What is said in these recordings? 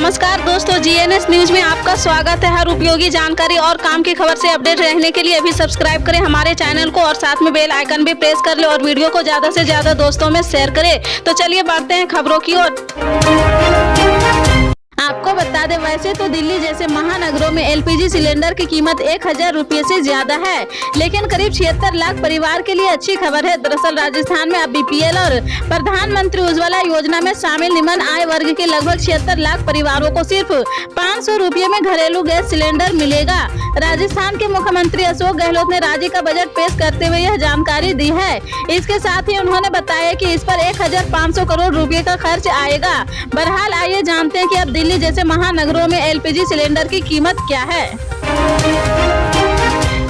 नमस्कार दोस्तों, GNS news में आपका स्वागत है। हर उपयोगी जानकारी और काम की खबर से अपडेट रहने के लिए अभी सब्सक्राइब करें हमारे चैनल को और साथ में बेल आइकन भी प्रेस कर ले और वीडियो को ज्यादा से ज्यादा दोस्तों में शेयर करें। तो चलिए बढ़ते हैं खबरों की ओर। आपको बता दें, वैसे तो दिल्ली जैसे महानगरों में एलपीजी सिलेंडर की कीमत 1000 रुपये से ज्यादा है, लेकिन करीब 76 लाख परिवार के लिए अच्छी खबर है। दरअसल राजस्थान में अब बीपीएल और प्रधानमंत्री उज्ज्वला योजना में शामिल निम्न आय वर्ग के लगभग 76 लाख परिवारों को सिर्फ 500 रुपये में घरेलू गैस सिलेंडर मिलेगा। राजस्थान के मुख्यमंत्री अशोक गहलोत ने राज्य का बजट पेश करते हुए यह जानकारी दी है। इसके साथ ही उन्होंने बताया कि इस पर 1500 करोड़ रुपए का खर्च आएगा। बहरहाल आइए जानते हैं कि अब दिल्ली जैसे महानगरों में एलपीजी सिलेंडर की कीमत क्या है।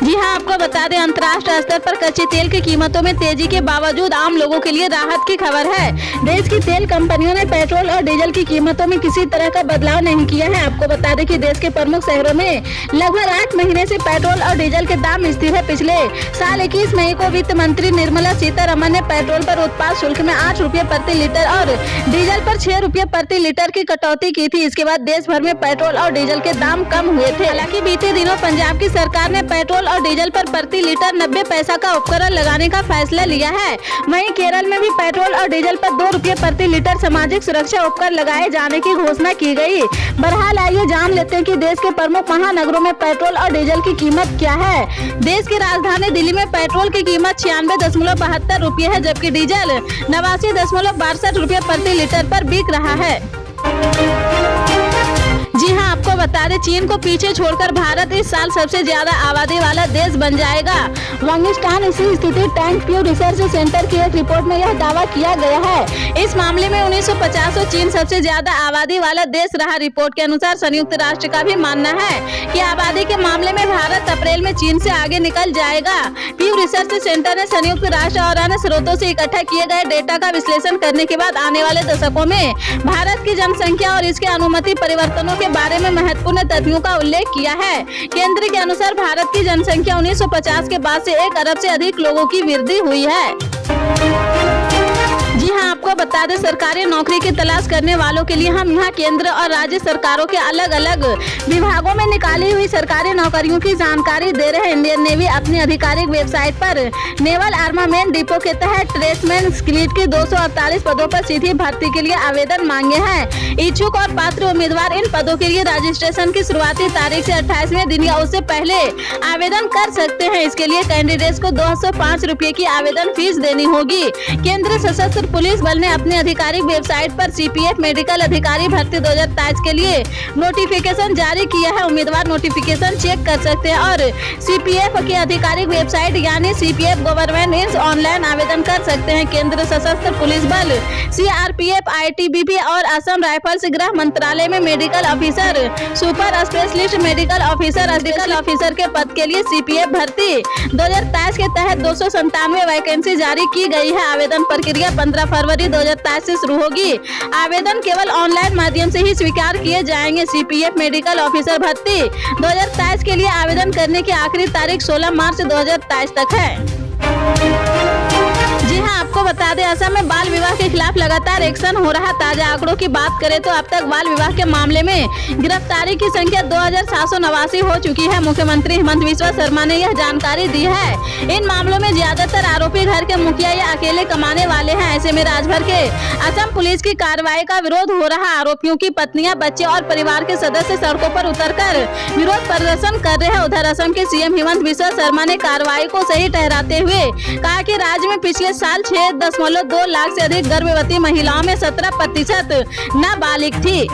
जी हाँ, आपको बता दें, अंतर्राष्ट्रीय स्तर पर कच्चे तेल की कीमतों में तेजी के बावजूद आम लोगों के लिए राहत की खबर है। देश की तेल कंपनियों ने पेट्रोल और डीजल की कीमतों में किसी तरह का बदलाव नहीं किया है। आपको बता दें कि देश के प्रमुख शहरों में लगभग 8 महीने से पेट्रोल और डीजल के दाम स्थिर है। पिछले साल 21 मई को वित्त मंत्री निर्मला सीतारमण ने पेट्रोल पर उत्पाद शुल्क में 8 रुपये प्रति लीटर और डीजल पर 6 रुपये प्रति लीटर की कटौती की थी। इसके बाद देश भर में पेट्रोल और डीजल के दाम कम हुए थे। हालांकि बीते दिनों पंजाब की सरकार ने पेट्रोल और डीजल पर प्रति लीटर 90 पैसा का उपकरण लगाने का फैसला लिया है। वहीं केरल में भी पेट्रोल और डीजल पर 2 रुपये प्रति लीटर सामाजिक सुरक्षा उपकर लगाए जाने की घोषणा की गई। बहरहाल आइए जान लेते हैं कि देश के प्रमुख महानगरों में पेट्रोल और डीजल की कीमत क्या है। देश की राजधानी दिल्ली में पेट्रोल की कीमत 96.72 रुपये है, जबकि डीजल 89.62 रुपये प्रति लीटर पर बिक रहा है। जी हाँ, आपको बता दें, चीन को पीछे छोड़कर भारत इस साल सबसे ज्यादा आबादी वाला देश बन जाएगा। वांगिस्टान स्थित टैंक प्यू रिसर्च सेंटर की एक रिपोर्ट में यह दावा किया गया है। इस मामले में 1950 से चीन सबसे ज्यादा आबादी वाला देश रहा। रिपोर्ट के अनुसार संयुक्त राष्ट्र का भी मानना है कि आबादी के मामले में भारत अप्रैल में चीन से आगे निकल जाएगा। प्यू रिसर्च सेंटर ने संयुक्त राष्ट्र और अन्य स्रोतों से इकट्ठा किए गए डेटा का विश्लेषण करने के बाद आने वाले दशकों में भारत की जनसंख्या और इसके अनुमति परिवर्तनों के बारे में महत्वपूर्ण तथ्यों का उल्लेख किया है। केंद्र के अनुसार भारत की जनसंख्या 1950 के बाद से 1 अरब से अधिक लोगों की वृद्धि हुई है। जी हाँ, आपको बता दें, सरकारी नौकरी की तलाश करने वालों के लिए हम यहाँ केंद्र और राज्य सरकारों के अलग अलग विभागों में निकाली हुई सरकारी नौकरियों की जानकारी दे रहे हैं। इंडियन नेवी अपनी आधिकारिक वेबसाइट पर नेवल आर्मामेंट डिपो के तहत ट्रेसमैन स्क्लीट के 248 पदों पर सीधी भर्ती के लिए आवेदन मांगे हैं। इच्छुक और पात्र उम्मीदवार इन पदों के लिए रजिस्ट्रेशन की शुरुआती तारीख से 28वें दिन या उससे पहले आवेदन कर सकते हैं। इसके लिए कैंडिडेट्स को 205 रुपये की आवेदन फीस देनी होगी। केंद्रीय सशस्त्र पुलिस बल ने अपनी आधिकारिक वेबसाइट पर सीपीएफ मेडिकल अधिकारी भर्ती 2023 के लिए नोटिफिकेशन जारी किया है। उम्मीदवार नोटिफिकेशन चेक कर सकते हैं और सीपीएफ की आधिकारिक वेबसाइट यानी सीपीएफ गवर्नमेंट ऑनलाइन आवेदन कर सकते हैं। केंद्रीय सशस्त्र पुलिस बल, सीआरपीएफ, आईटीबीपी और असम राइफल्स गृह मंत्रालय में medical officer, super specialist medical officer के पद के लिए सीपीएफ भर्ती 2023 के तहत 297 वैकेंसी जारी की गई है। आवेदन प्रक्रिया 15 फरवरी 2023 से शुरू होगी। आवेदन केवल ऑनलाइन माध्यम से ही स्वीकार किए जाएंगे। सीपीएफ मेडिकल ऑफिसर भर्ती 2023 के लिए आवेदन करने की आखिरी तारीख 16 मार्च 2023 तक है। जी हाँ, आपको बता दें, असम में बाल विवाह के खिलाफ लगातार एक्शन हो रहा। ताजा आंकड़ों की बात करें तो अब तक बाल विवाह के मामले में गिरफ्तारी की संख्या 2789 हो चुकी है। मुख्यमंत्री हेमंत बिस्वा शर्मा ने यह जानकारी दी है। इन मामलों में ज्यादातर आरोपी घर के मुखिया या अकेले कमाने वाले हैं। ऐसे में राज्यभर के असम पुलिस की कार्रवाई का विरोध हो रहा। आरोपियों की पत्नियां, बच्चे और परिवार के सदस्य सड़कों पर उतरकर विरोध प्रदर्शन कर रहे हैं। उधर असम के सीएम हेमंत बिस्वा शर्मा ने कार्रवाई को सही ठहराते हुए कहा कि राज्य में पिछले साल 6.2 लाख से अधिक गर्भवती महिलाओं में 17% नाबालिग थी।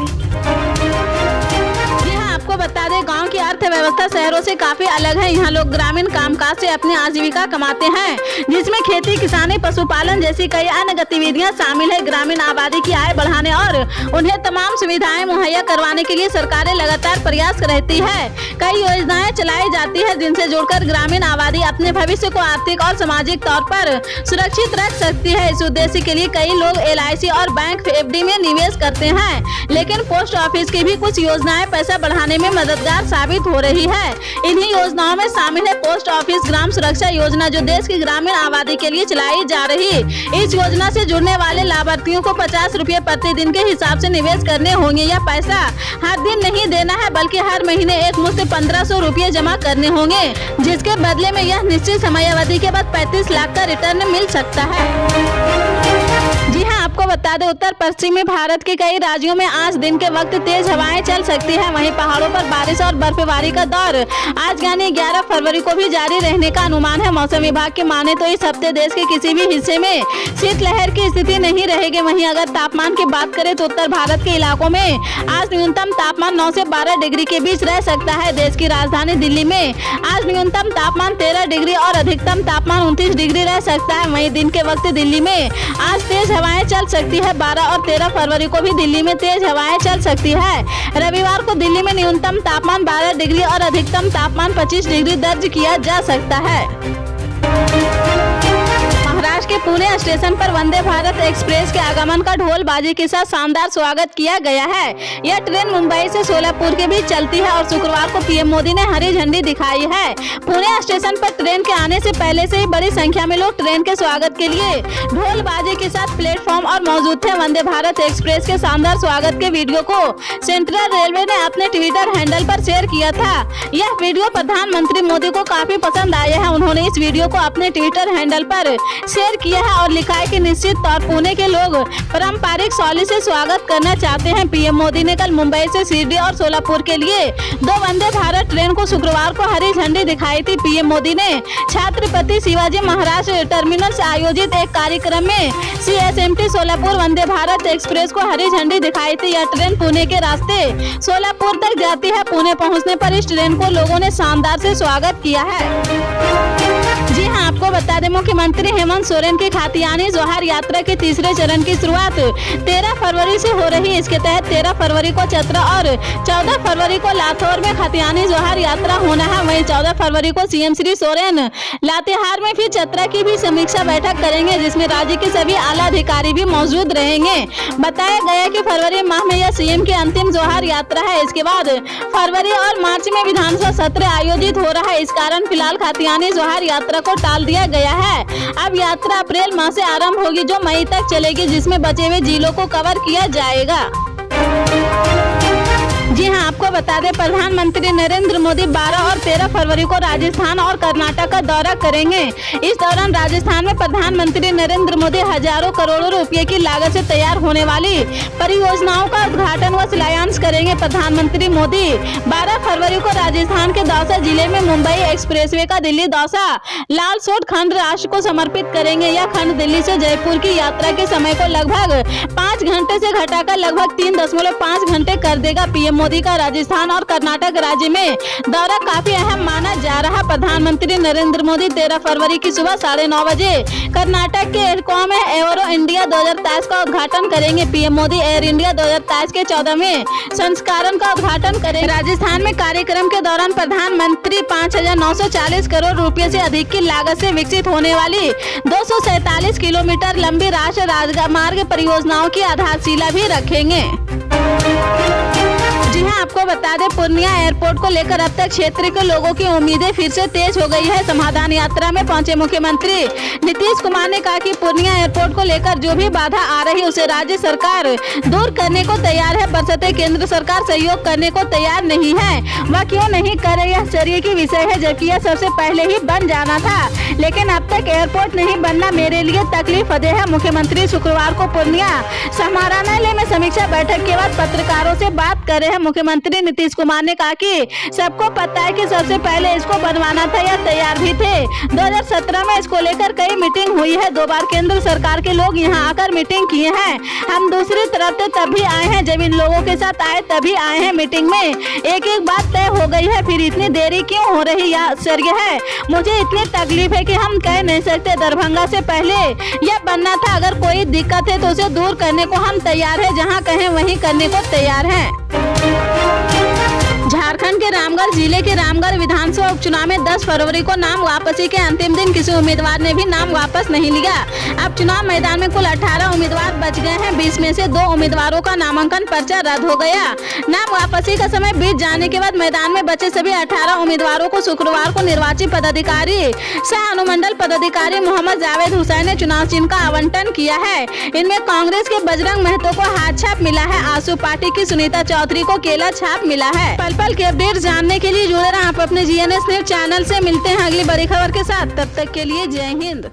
आपको बता दें, गांव की अर्थव्यवस्था शहरों से काफी अलग है। यहाँ लोग ग्रामीण कामकाज से अपनी आजीविका कमाते हैं, जिसमें खेती, किसानी, पशुपालन जैसी कई अन्य गतिविधियां शामिल है। ग्रामीण आबादी की आय बढ़ाने और उन्हें तमाम सुविधाएं मुहैया करवाने के लिए सरकारें लगातार प्रयास रहती है। कई योजनाएं चलाई जाती है, जिनसे जुड़कर ग्रामीण आबादी अपने भविष्य को आर्थिक और सामाजिक तौर पर सुरक्षित रख सकती है। इस उद्देश्य के लिए कई लोग LIC और बैंक FD में निवेश करते हैं, लेकिन पोस्ट ऑफिस की भी कुछ योजनाएं पैसा बढ़ाने में में मददगार साबित हो रही है। इन्हीं योजनाओं में शामिल है पोस्ट ऑफिस ग्राम सुरक्षा योजना, जो देश की ग्रामीण आबादी के लिए चलाई जा रही। इस योजना से जुड़ने वाले लाभार्थियों को 50 रुपए प्रतिदिन के हिसाब से निवेश करने होंगे। यह पैसा हर दिन नहीं देना है, बल्कि हर महीने एक मुश्त 1500 रुपए जमा करने होंगे, जिसके बदले में यह निश्चित समयावधि के बाद 35 लाख का रिटर्न मिल सकता है। जी हां, आपको बता दें, उत्तर पश्चिमी भारत के कई राज्यों में आज दिन के वक्त तेज हवाएं चल सकती है। वहीं पहाड़ों पर बारिश और बर्फबारी का दौर आज यानी 11 फरवरी को भी जारी रहने का अनुमान है। मौसम विभाग के माने तो इस हफ्ते देश के किसी भी हिस्से में शीतलहर की स्थिति नहीं रहेगी। वहीं अगर तापमान की बात करें तो उत्तर भारत के इलाकों में आज न्यूनतम तापमान 9 से 12 डिग्री के बीच रह सकता है। देश की राजधानी दिल्ली में आज न्यूनतम तापमान 13 डिग्री और अधिकतम तापमान 29 डिग्री रह सकता है। वहीं दिन के वक्त दिल्ली में आज तेज हवाएं चल सकती है। 12 और 13 फरवरी को भी दिल्ली में तेज हवाएं चल सकती है। रविवार को दिल्ली में न्यूनतम तापमान 12 डिग्री और अधिकतम तापमान 25 डिग्री दर्ज किया जा सकता है। महाराष्ट्र के पुणे स्टेशन पर वंदे भारत एक्सप्रेस के आगमन का ढोल बाजी के साथ शानदार स्वागत किया गया है। यह ट्रेन मुंबई से सोलापुर के बीच चलती है और शुक्रवार को पीएम मोदी ने हरी झंडी दिखाई है। पुणे स्टेशन पर ट्रेन के आने से पहले से ही बड़ी संख्या में लोग ट्रेन के स्वागत के लिए ढोल बाजी के साथ प्लेटफॉर्म और मौजूद थे। वंदे भारत एक्सप्रेस के शानदार स्वागत के वीडियो को सेंट्रल रेलवे ने अपने ट्विटर हैंडल पर शेयर किया था। यह वीडियो प्रधानमंत्री मोदी को काफी पसंद आया है। उन्होंने इस वीडियो को अपने ट्विटर हैंडल पर शेयर किया है और लिखा है कि निश्चित तौर पुणे के लोग पारंपरिक शैली से स्वागत करना चाहते हैं। पीएम मोदी ने कल मुंबई से शिरडी और सोलापुर के लिए 2 वंदे भारत ट्रेन को शुक्रवार को हरी झंडी दिखाई थी। पीएम मोदी ने छत्रपति शिवाजी महाराज टर्मिनल से आयोजित एक कार्यक्रम में CSMT सोलापुर वंदे भारत एक्सप्रेस को हरी झंडी दिखाई थी। यह ट्रेन पुणे के रास्ते सोलापुर तक जाती है। पुणे पहुँचने पर इस ट्रेन को लोगों ने शानदार से स्वागत किया है। जी हां, आपको बता दें, मुख्यमंत्री हेमंत सोरेन की खातियानी जोहार यात्रा के तीसरे चरण की शुरुआत 13 फरवरी से हो रही है। इसके तहत 13 फरवरी को चतरा और 14 फरवरी को लातौर में खातियानी जोहार यात्रा होना है। वहीं 14 फरवरी को सीएम श्री सोरेन लातेहार में फिर चतरा की भी समीक्षा बैठक करेंगे, जिसमें राज्य के सभी आला अधिकारी भी मौजूद रहेंगे। बताया गया कि फरवरी माह में यह सीएम की अंतिम जोहार यात्रा है। इसके बाद फरवरी और मार्च में विधानसभा सत्र आयोजित हो रहा है। इस कारण फिलहाल खातियानी जोहार यात्रा को टाल दिया गया है। अब यात्रा अप्रैल माह से आरंभ होगी, जो मई तक चलेगी, जिसमें बचे हुए जिलों को कवर किया जाएगा। जी हां, आपको बता दें, प्रधानमंत्री नरेंद्र मोदी 12 और 13 फरवरी को राजस्थान और कर्नाटक का दौरा करेंगे। इस दौरान राजस्थान में प्रधानमंत्री नरेंद्र मोदी हजारों करोड़ों रुपए की लागत से तैयार होने वाली परियोजनाओं का उद्घाटन व शिलान्यास करेंगे। प्रधानमंत्री मोदी 12 फरवरी को राजस्थान के दौसा जिले में मुंबई एक्सप्रेसवे का दिल्ली दौसा लालसोट खंड राष्ट्र को समर्पित करेंगे। यह खंड दिल्ली से जयपुर की यात्रा के समय को लगभग 5 घंटे से घटाकर लगभग 3.5 घंटे कर देगा। पीएम मोदी का राजस्थान और कर्नाटक राज्य में दौरा काफी अहम माना जा रहा। प्रधानमंत्री नरेंद्र मोदी 13 फरवरी की सुबह 9:30 बजे कर्नाटक के एयरकॉम में एयरो इंडिया 2023 का उद्घाटन करेंगे। पीएम मोदी एयर इंडिया 2023 के 14वें संस्करण का उद्घाटन करेंगे। राजस्थान में कार्यक्रम के दौरान प्रधानमंत्री 5,940 करोड़ रुपए से अधिक की लागत से विकसित होने वाली 247 किलोमीटर लंबी राष्ट्रीय राजमार्ग परियोजनाओं की आधारशिला भी रखेंगे। जी हां, आपको बता दें, पूर्णिया एयरपोर्ट को लेकर अब तक क्षेत्र के लोगों की उम्मीदें फिर से तेज हो गई है। समाधान यात्रा में पहुंचे मुख्यमंत्री नीतीश कुमार ने कहा कि पूर्णिया एयरपोर्ट को लेकर जो भी बाधा आ रही है उसे राज्य सरकार दूर करने को तैयार है, बशर्ते केंद्र सरकार सहयोग करने को तैयार नहीं है। वह क्यों नहीं कर रही, यह आश्चर्य की विषय है, जबकि यह सबसे पहले ही बन जाना था। लेकिन अब तक एयरपोर्ट नहीं बनना मेरे लिए तकलीफ दे है। मुख्यमंत्री शुक्रवार को पूर्णिया समाहरणालय में समीक्षा बैठक के बाद पत्रकारों से बात कर रहे हैं। मुख्यमंत्री नीतीश कुमार ने कहा कि सबको पता है कि सबसे पहले इसको बनवाना था, या तैयार भी थे। 2017 में इसको लेकर कई मीटिंग हुई है। 2 बार केंद्र सरकार के लोग यहां आकर मीटिंग किए हैं। हम दूसरी तरफ से तभी आए हैं जब इन लोगों के साथ आए, तभी आए हैं मीटिंग में। एक बात तय हो गई है, फिर इतनी देरी क्यों हो रही, यह आश्चर्य है। मुझे इतनी तकलीफ है कि हम कह नहीं सकते। दरभंगा से पहले यह बनना था। अगर कोई दिक्कत है तो उसे दूर करने को हम तैयार है, जहाँ कहें वहीं करने को तैयार हैं। झारखंड के रामगढ़ जिले के रामगढ़ विधानसभा उपचुनाव में 10 फरवरी को नाम वापसी के अंतिम दिन किसी उम्मीदवार ने भी नाम वापस नहीं लिया। अब चुनाव मैदान में कुल 18 उम्मीदवार बच गए हैं। 20 में से 2 उम्मीदवारों का नामांकन पर्चा रद्द हो गया। नाम वापसी का समय बीत जाने के बाद मैदान में बचे सभी 18 उम्मीदवारों को शुक्रवार को निर्वाची पदाधिकारी सह अनुमंडल पदाधिकारी मोहम्मद जावेद हुसैन ने चुनाव चिन्ह का आवंटन किया है। इनमें कांग्रेस के बजरंग महतो को हाथ छाप मिला है। आसू पार्टी की सुनीता चौधरी को केला छाप मिला है। पल पल के अपडेट जानने के लिए जुड़े रहें आप अपने GNS न्यूज चैनल से। मिलते हैं अगली बड़ी खबर के साथ, तब तक के लिए जय हिंद।